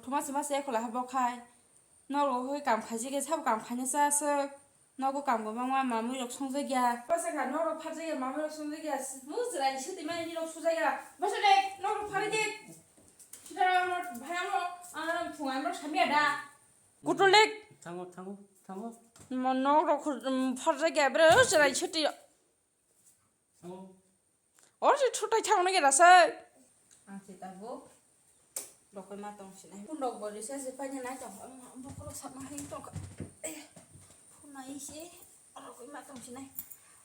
토마스 마스 에콜라 하버카이 너로 그 감카지게 사부 감카니사스 너고 감고 방마 마무리력 성적이야 버스가 너로 파지게 마무리력 성적이야 무즈라 이시디만 이력 수작이야 버스래 너로 파리게 시다라 바야모 아 풍아모 참이야다 고톨렉 थाङो 너로 파지게 브레 으스라 이시디 어디 초타이 차오는 게 나서 아시다고 너걸 마동시네 분덕 버리 세세 빠냐 나죠 먹으러 사마 행동 나이시 너걸 마동시네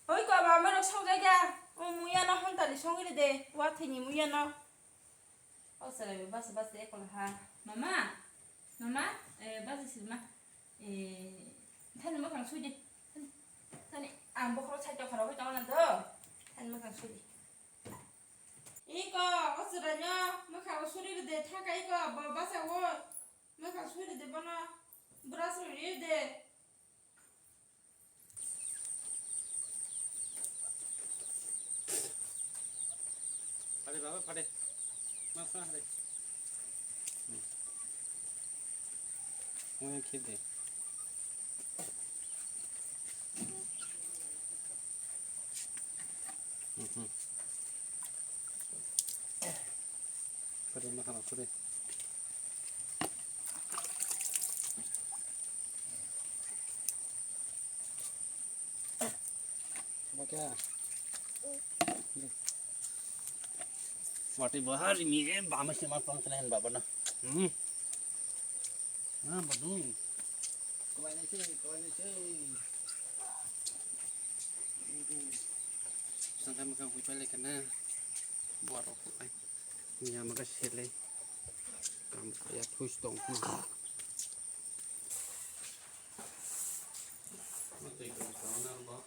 어이가 마음으로 성자야 무야나 한달이 성일이 돼 와트니 무야나 어서래 바스 에콜 하 마마 바스 실마 타는 뭐강 수지 타니 안 먹으러 살짝 가라고 떠나는 더 타는 뭐강 수지 이거 어쩌라냐? 뭐하고 소리를 내 타가 이거 뭐 마사고 뭐하고 소리를 내 봐나 브라스를 이래 파래 바바 파래 마사 하래 오늘 키데 그래 마하나 그래 뭐야 वाटी बहार मी बाम से मार पंख नहीं बाबा ना हां बदू कोई नहीं संग में का हुई पहले करना बोरो को आई यहाँ मगर शेले काम या ठुस तो मते को साना बा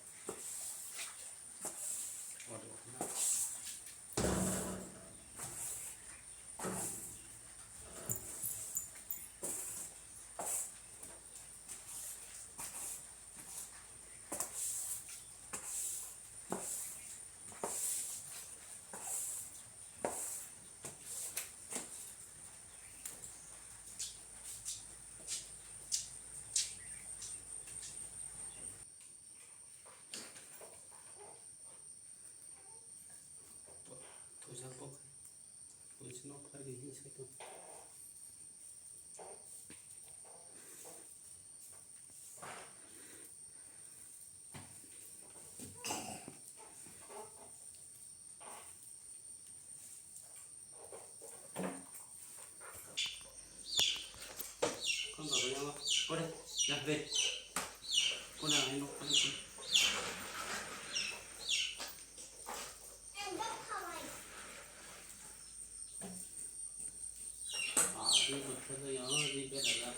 Kore, ya ve. Kona ay no kona. Ah, ini betul ya, ini beda ya.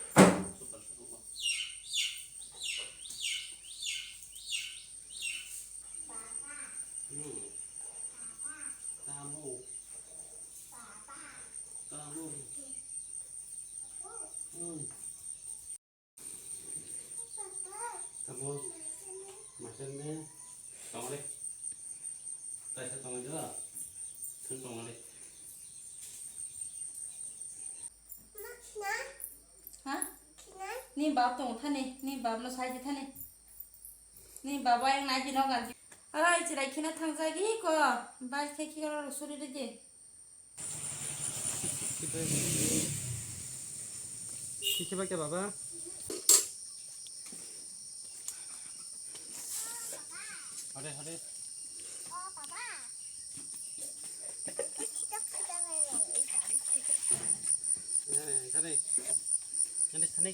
Super super. Kamu. Kamu. Kamu maksudnya tong đi tại sao tong chưa thứ tong đi hả ni bab tong thane ni bab lo sai thane ni baba yang naji no gan ai chỉ đại khi nó thằng ra cái co ba khi nó suri đi gì किसी बात क्या बाबा अरे अरे Thane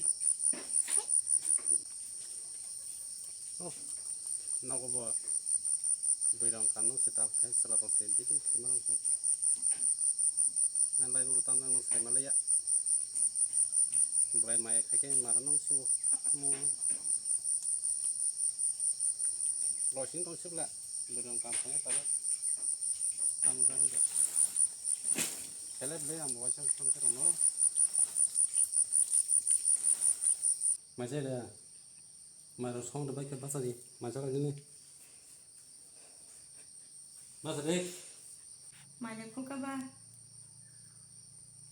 oh nago bo beirang kanu setap khai salat on sen didi kemang so nan lai bu tan nang sai malaya brai mai khai ke maranong siu mo lo sing tong sip la beirang kam khai ta tam gan ga Kalian beli am wajah sampai rumah. Macam ada, malu song tu baik apa sahaja, macam lagi ni. Mas Rek, macam kau kabar,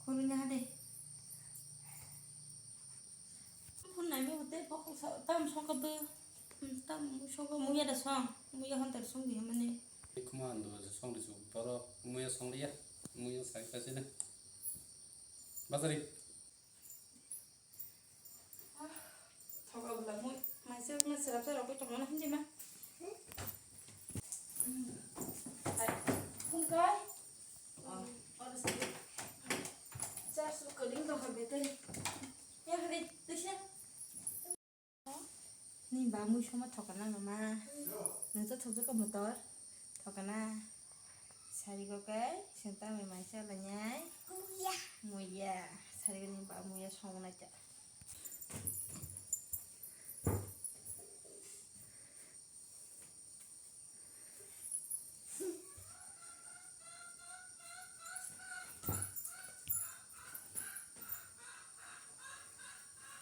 kau ni ada, 그때 먹고 땀 속아도 땀 속아 무야다 성 무야 한달 성디 하면은 그만 너 성리 좀 바로 무야 성리야 무야 사이까지는 맞아리 저거 몰라 뭐 맛을 사람들 좀 하나 한지 마 홍가이 어렸을 때 짜수 끓인 거 하면 야 그래 뜻이야 니 마무 쇼마 더가나 마마 너저 저저가 뭐더 더가나 사리고 가이 센터 메마샤 라냐 무야 사리고 니 마무야 성나자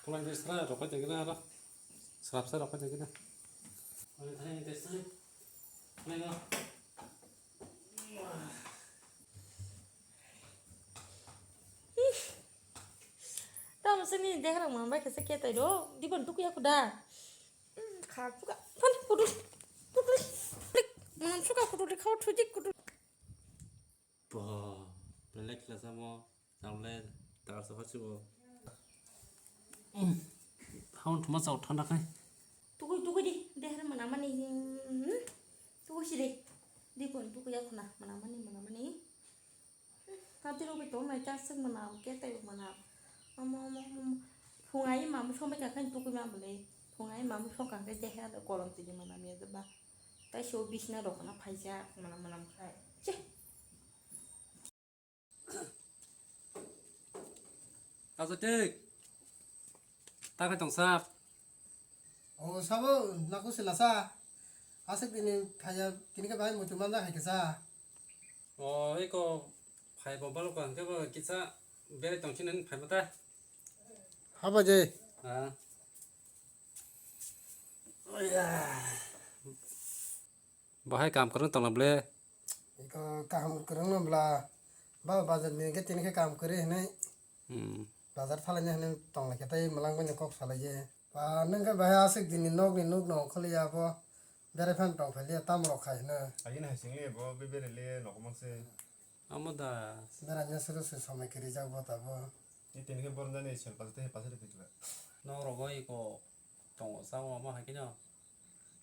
그만 이제 살아 로까 되기나 하라 살apsa 로까 되기나 아니 다행히 됐어 내가 tao xin đi để hàng mà mấy cái xe tay đó đi bận túc ya kuda khá juga pan kudu kudu mana suka kudu di kau tuji kudu 뭐 블랙 클래스 뭐 나올래 따라서 같이 뭐 하운 토마스 ঠান্ডা খাই tuku di để hàng mana mana ni tuku sih deh đi bận tuku ya kuna mana mana ni tapi lo betul mai cak seng mana ke tay mana phùng ấy mà không mấy cả khanh tuku mà bले phùng ấy mà không cả cái che được cổ làm gì mà làm gì ba tay show business đó nó phải ra mà làm khai chứ 가서 떼 따가 정삽 사보 나고 실라사 아색디니 타야 기니가 바이 못 만나 하게사 이거 파이버 발로 간 저거 기사 베레 정치는 파이버다 하바제 아 뭐 할 감 그런 돈 없래 이거 काम करना बला बा बाजार में के तिनके काम करे है नहीं बाजार थाले ने तंग लगे तई मलांग बने कक सालाये बा नंगा बाय आसक दिनि नोक नि नुक न खलिया बो बेरे फन तंग फलिया ताम रखाय न 아기는 하싱리 뭐 베베레레 노고망세 아무다 बेरा ने सुरु से समय करी जाव बताबो 이 때문에 버는다네 션 빠스테 빠스테 비트라 너로고 이거 동 싸워 뭐 하기냐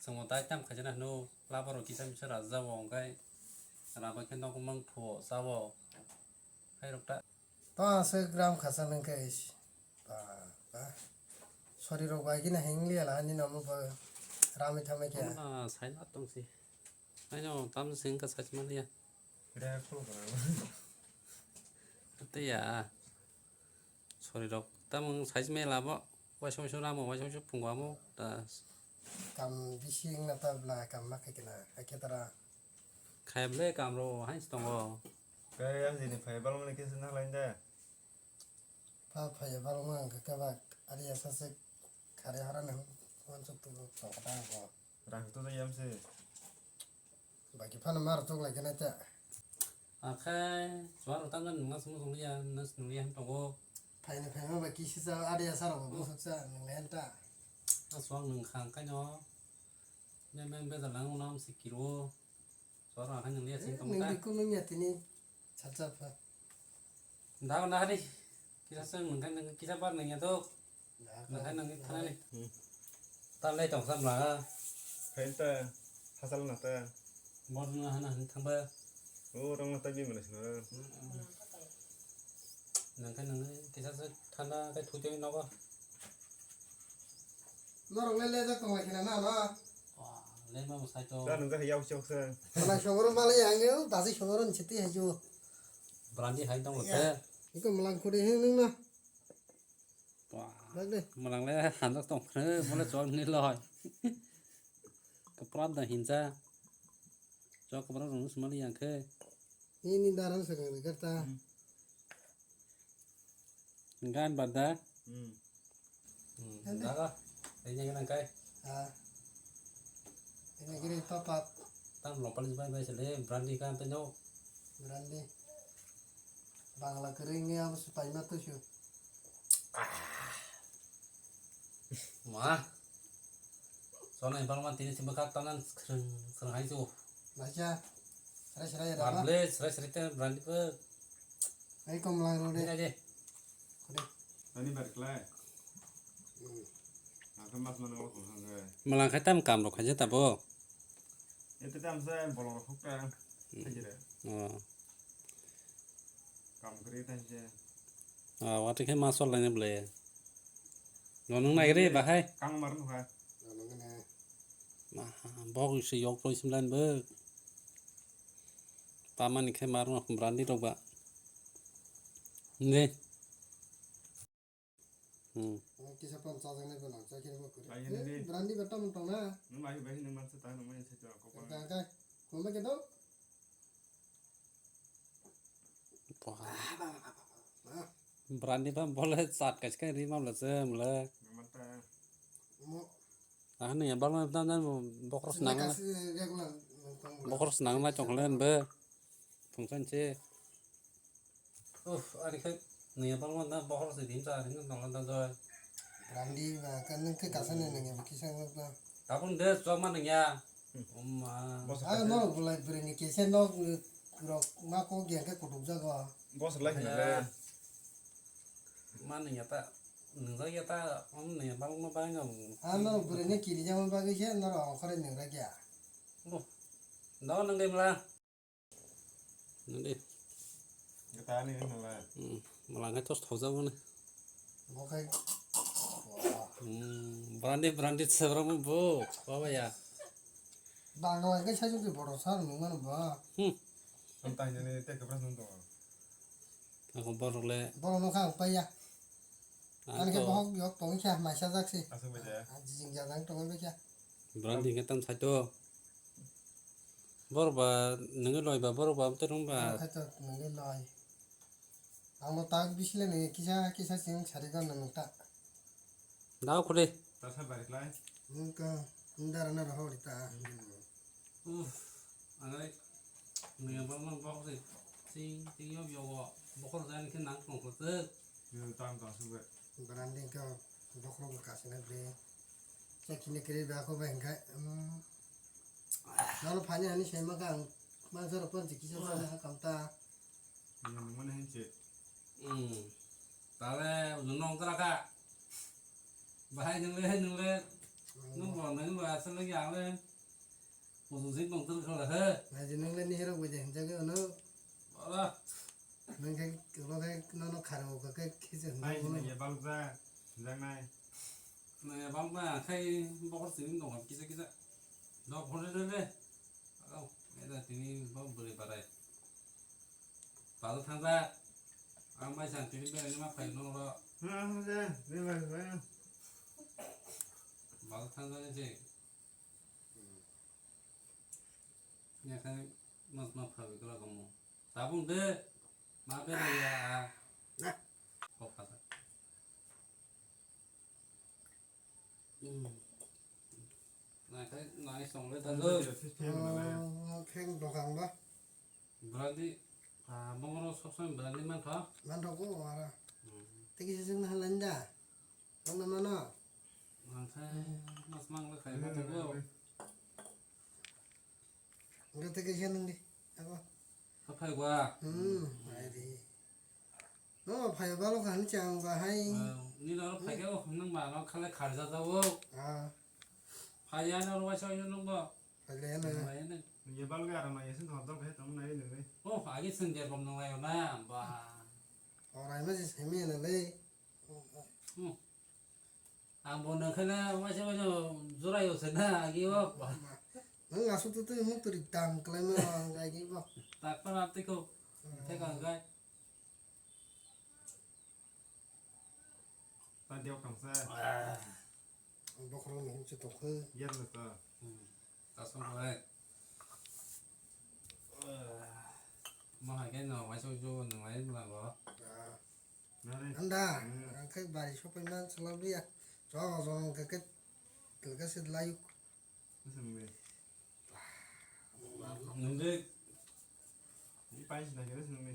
성모 딸땀 가지나 너 라바로 기사 미쳐라 자고 온가이 라바 캔도 금방 푸어 싸워 하이롭다 तो आसे ग्राम खसा न के बा बा शरीर बागी न हेंगली लानी नम ब रामे थमे के 아 사이나 동시 아니요 땀 생각 사지 말이야 그래 풀어 그래 그때야 소리로 땀은 사지 말라 뭐 와쇼쇼라 뭐 와쇼쇼 풍과 뭐다 काम बिसिंग न तबला काम मके के ना के तरह खाइबले कामरो हाइस दङ 그래 이제 파이발로는 계속 나라인데 पा फय बालमा के बा अरे ऐसा से खरे हरा न वन सब तो पता हो 랑도 야임세 बाकी फन मार तो लगे न त 아카이 좋아로 땀은 누가 스무 송리야 너 스누리야 한 동고 फाइने फाइमा बाकी सिसा अरे ऐसा रो बो सकसा नलेन ता 아 수학 능칸 까뇨 매매 배달랑 오남 시키로 좋아로 한 능리야 지금 ning 동다 di ku ning yati ni chacha pa 나가 나리 기사 쓰는 능칸 기사 받는 능이도 능칸 능이 타나니 딸래 정삼라 파인타 하살 나타 뭐는 하나 한 탕바 오랑 나타 비면은 능칸 능이 기사 쓰 타나 그 도저히 나가 नरंग ले ले तो लगे ना ना 와 레마 사이토 나 누가 야우쇼서 ना शंगरो माले आंगे दासी शंगरो छिति हेजु 브란디 하이동 어때 इको मलांग कुरे हे ning ना 와 लागले मलांगले 한적 동프네 몰래 좋은 일 러이 그 프란다 힌자 저 그거는 무슨 말이야 그 ये नी दारन से करता gan badda 음 나가 이제 그냥 가이 हां ini kiri papat tam lo paling baik sele brandi kan penyo berani bangla keringnya apa supaya matu syu mà sau này bao nhiêu tiền xin bác tao nên sừng hay chú Baca. Serai-serai ada làm apa? lên sering tên berani bơ Ayo kau melang đi dulu deh. đi Tadi balik lagi. Aku mas mana aku hangga. mà làm cái tam cảm được hay chứ ta bơ Itu tam saya bolong hukta. Aja deh. Kam kiri aja. quá thì cái mà số lại nhập lệ nó nung này cái đi bà hay Kang marun ha. Lalu kena. mà bao cái sử dụng rồi xin lên bơ ta mà cái mà nó không berani đâu bạn nè Kisah pencak ini benar. Saya kira kau Ayo kira. nanti. Berani betul mentong na. Nung bayi bayi nung mansa tahu nung main sejo aku pa. Kakak, kau mau kita? berani bang boleh saat cái đi mà là xem là Nung mata. Mau. nih bang tao nên bokor senang lah Kasih regular mentong. bokor senang lah chong lên bơ thùng chân chê anh cái nih bang tao bokor sẽ điểm ra thì nó nòng lên rồi Berani và kan ke kasan ini nggak kisah apa. tapi deh cuma nih ya mà Bos Ah, no, mulai berani kisah no kurang ngaku yang ke kudu jaga. bos lagi ya lah. mana ya ta nửa ya ta ông nih bang nó bang ngầu Ah, no, berani kiri jangan bagi saya, no, orang keren yang raja. đó nâng đêm la nâng đi Kita ni lah. mà làm cái tốt thầu dâu này Mau kayak. berani berani seberang bu apa ya Bangga cái saya juga bodoh sar, mana bah. Entah jadi teh kepres nung tuh. aku baru le Bodoh no kang apa ya? Kan ke bohong yok tong kia, masih ada sih. Asuh baca. Jijing jangan tong baca. berani kita satu baru ba nengel loy ba baru ba terung ba Kata nengel loy. Ang tak bisile nih kisah sing cari kan nang tak. dah aku deh Tasnya balik lagi. Muka ndara na roh dita. angai nengel ba mang ba sih sing sing yo yo bokor jangan ke nang kong kote Itu tam tam suwe. Beranding ke dokro bekas na bre. Cek ini kiri ba ko bengkai. Lalu panya ini saya makan. Masa depan kisah sana kamta. Ini nung mana hence. tale nong teraka bahai neng le nong bon neng ba sen le yang le một số dịch bằng tư không là hết Nah, jeneng le ni hero gue jeng jaga no. đó là Nang kai no kharo ka kai kisah Ay no. ini ya balik ra. Jangan naik. này bóng mà khay bóc xíu nổ hợp kia kia nó không lên lên không bây giờ thì đi bóng bự vào đây vào tham gia ông mai sản thì bây giờ nhưng mà phải nó đó Ah, ra. Ini balik lagi. vào tham gia như thế nhà cái mà phải cái là como tá bom de mà bây giờ à có phải này cái nói xong lên thân rồi Keng dokang ba. berarti bông nó sắp xong berarti mang thọ Man roko wara. Tegi seseng nah landa. Mana mana. mang cái mas mang cái khai mang cái Enggak tegi seneng di. Apa? sắp phải qua Ai di. No, phải ba lo kan chang ba hai. như nó phải cái nông bà nó khai khai ra đâu Ah, phải ya nó quay sao nó bao phải le na. vậy này Ya balik ra mà ya sen học tông cái tông này nữa. ô phải cái sừng đẹp bằng này mà bà Orai ma sis hemi na le. buồn được khai là quay sao nó rồi rồi sen na cái bao Nang asu tu tu mu tu ditam klaim ma gai gi ba. tak pernah tiko thế còn cái Tadi aku kam sa. Dokro mi chu to khu. Biar lah ta. ta xong rồi mà hai cái nào quay sao vô nó lấy là bỏ Nah, Anda, cái bài shopping man selalu dia. So cái sid layu. macam ni. nhưng đi Ini paling sudah kira senang ni.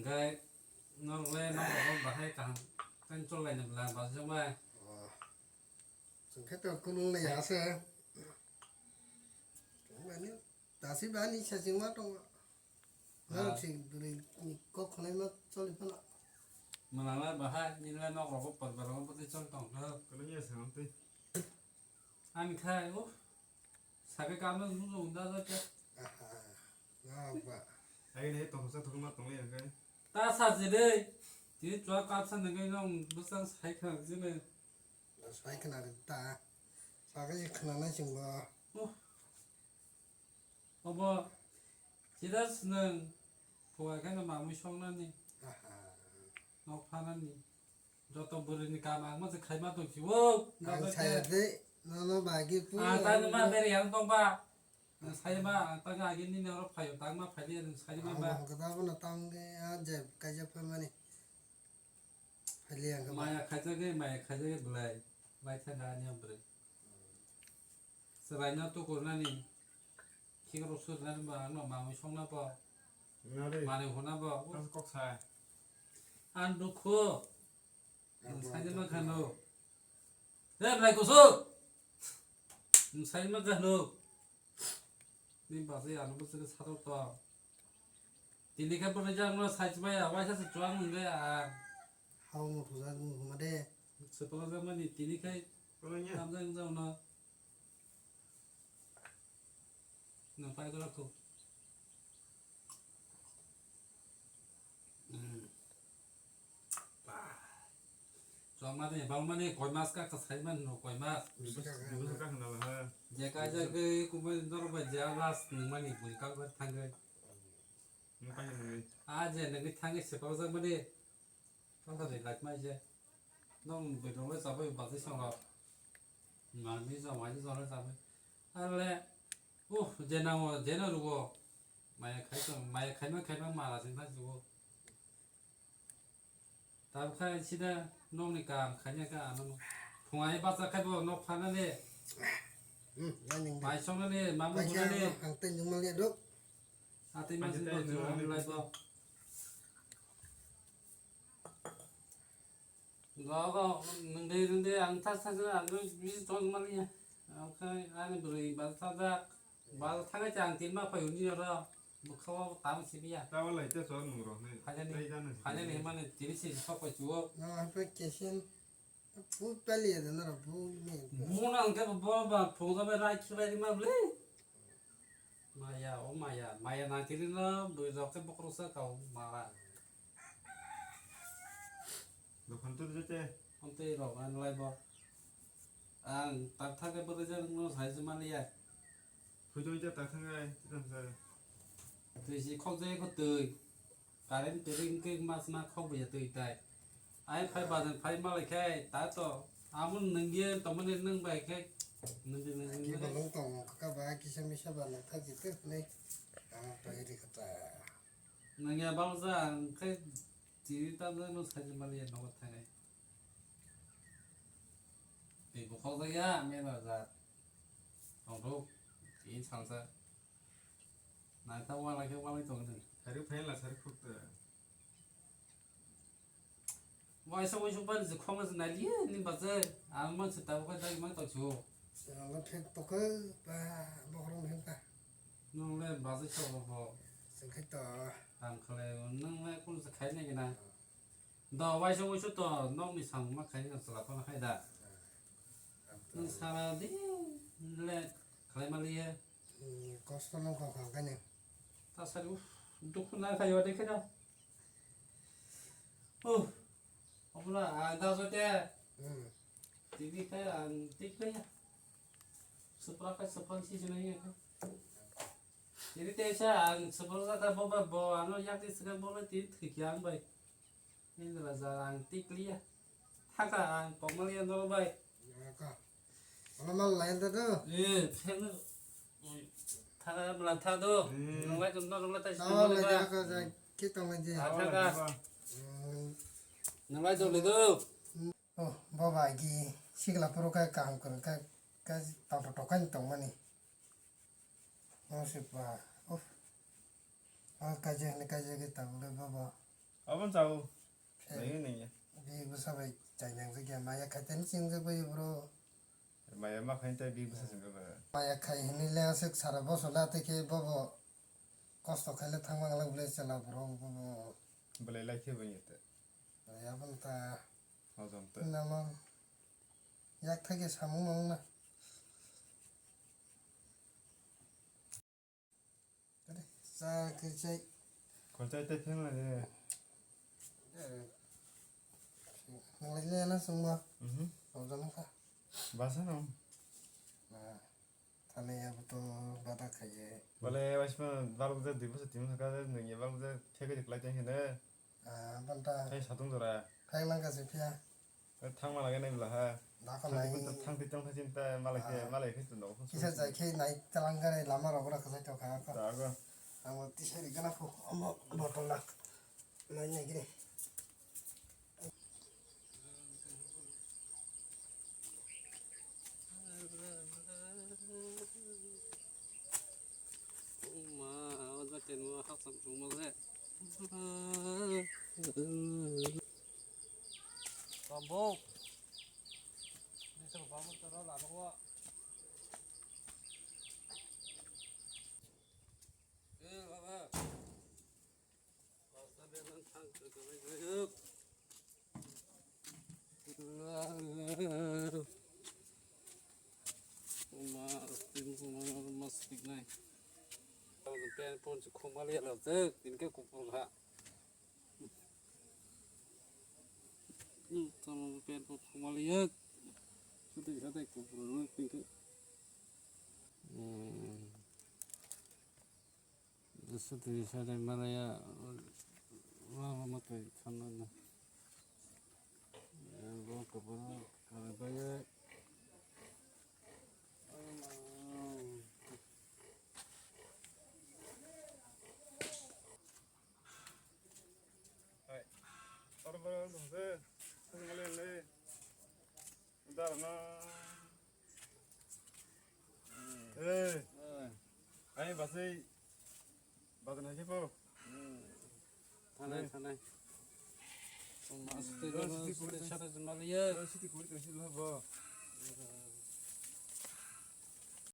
cái nó lên nó bỏ và hay càng cái chỗ này là bà sao mà 생각도 그런 거 야세 많이 다시 많이 찾은 거 또. 나 지금 우리 거 코네만 쫄리 뻔. mà là bà hai nhìn lên nó có bật và nó có thể trong tổng thơ cái đó nhớ sáng tí anh khai úp sao cái cam nó cũng dùng ra rồi chứ 아, 봐. đây này tổng sao tổng mà tổng liền cái ta sao gì đây chỉ cho cam sang những cái nó bữa sáng sai khẳng chứ này 사이클 나랬다. 사가지 큰하나 친구. 어머 지다스는 보아 cái nó mà mới xong nó nè nó pha nó nè cho tao bữa đi cam ăn mà sẽ khai mà tao chịu nó 안 cái 사야 돼. 너너 마기 뿌. à ta nó mà về ăn tông ba sai mà ta cái cái này nó phải tăng mà phải đi sai mà ba 그다음에 땅게 아제 가져펴면이 할리안 그 mày khai cái bưởi vài thằng anh em bưởi sau này tôi còn nè khi có số lần mà mới xong nó bỏ nào đi mà này hôm nó bỏ nó có sai ăn đồ khô sai mà khăn đồ thế này có số sai mà khăn đồ đi bảo gì ăn nó sẽ sát đâu to thì đi cái bữa giờ nó sai mà à vài thằng choáng mình đấy à 하우 부산 그만데 setelah zaman ini kayak cái đó nhớ 남자 여자 나 나빠이 돌아고 저만에 방만에 거이마스가 그 살만 놓고 거이마 이거 생각은 나라 제가 저그 구분 들어봐 제가스 능만이 보니까 그 탄거 nó phải như 아제 내가 탄게 세바서 뭐니 상사들 라이트 이제 너무 그런 잡아 봐서 상라 마미자 많이 전화 잡아 알래 오 제나루고 마야 칼만 말아진 가지고 다음 칸 시대 놓으니까 가냐가 안 오고 통화해 봤어 가지고 놓 파는데 나는 많이 청년이 마음 마이샤 보내네 한때 정말 얘도 아때만 쓴거 좀 라이브 너가 능데는데 앙타 사진 안 위지 돈 말이야 오케이 아니 브레이 바사다 바사 타가지 앙팀마 파 윤이라 뭐 커버 다음 집이야 tao lấy cho số mùng rồi này đây ra này 반연이 해만은 디리시 섞어 주고 나 앞에 계신 부 빨리 해야 되나 부미 뭐는 그 뭐봐 봉사배 라이키라리만 블레 마야 오 마야 나 디리나 뭐 저렇게 먹고서 가고 마라 được phần tư chứ 언제 로 안 라이브 안 딱하게 버려지는 거 사이즈만이야 cứ cho cho ta thằng này chứ làm sao thì không dễ có từ cả đến từ cái mà không bây giờ từ tại ai phải bảo rằng phải mà lại cái tá to 아무 능게 또만에 능 바이게 능게 이거 농동 그까 봐 기셔미 샤바는 타지 때네 또 이리 갔다 능게 방사 그 지리다는 사지 말이야 너 같네 이거 거기야 메나자 동도 이 상사 나타 와라 그 와라 동네 phải được phải là phải được phục 와이서 오십 번째 콩에서 날리야 니 맞아 아무만 쓰다고 가다기 막 떠줘 너 팩도그 봐 먹으면 해봐 너네 맞아 쳐봐 생각도 안 그래 너네 꿀서 가야 되나 너 와이서 오셨다 너미 상막 가야 살아보나 하이다 너 살아디 래 그래 말이야 코스토는 거 관계네 다 살고 누구 나 가야 돼 그냥 어머나 안 다서 때 TV cái là tích đấy super cái super gì chứ này jadi teh saya super cái bố ano yak đi cái bố là tí thử kiang vậy nên là giờ ăn tích lia thắc là ăn bông mà liền đâu vậy 아까 얼마나 라인데도 팬은 thằng là thằng đó nó lại chúng nó lại tay 나와 내가 그 기똥인지 nó lại rồi đó 봐봐 이게 시글 앞으로 갈 काम करो का टोकन टोमनी ओसे बा काजे के तबले बाबा ở bên sau đấy cái này nhỉ 이 무사베 자이냥 저기 마야 같은 싱저 버이 브로 마야 막 한테 비부서 좀 봐. 마야 खाइ हिनिले आसे सारा बसला तेखे बबो कष्ट खाइले थांबांगला बुले चला बरो बबो 볼에 라이트 보이겠다. याबनता 어좀때. नाम 약 타게 사무 먹나 그래 자 그제 권짤 때 평을 ngelilena semua 음. 어쩌나 사 마사노. nah tane ya betul badak kaye 볼에 와시면 바로부터 뒤부서 뒤면 가다 능이 바로부터 태그 될 라이트 해네. ah banta 해 자동 돌아. thailand ka sepia 탕만 하게 내밀라 하. nakon nai 탕 탕 사진다 말에 했던 너. kisa jai ke nai talangare lama robra ka saito ka ka 다가 amo tiseri kana ko amo botol nak nai nai gire 엄마 어저께 뭐 학생 좀 먹래. 반복. 이제 밥을 따라 나와. 예, 봐봐. 와사비는 탕 끓여가지고. 엄마, 엄마 스틱 나이. pen pon chu khom ali la te tin ke kupur ha tam pen pon khom ali yak chu te sa te kupur no tin ke su te sa te mala ya wa ma te chana na go kupur ka ba ye 바로 동세 생각을래. 다르나. 에. 아니 바세. 바드나 해보. 타네 타네 엄마 스테 저 차다 좀 말이야 시티 고리 좀 실어 봐.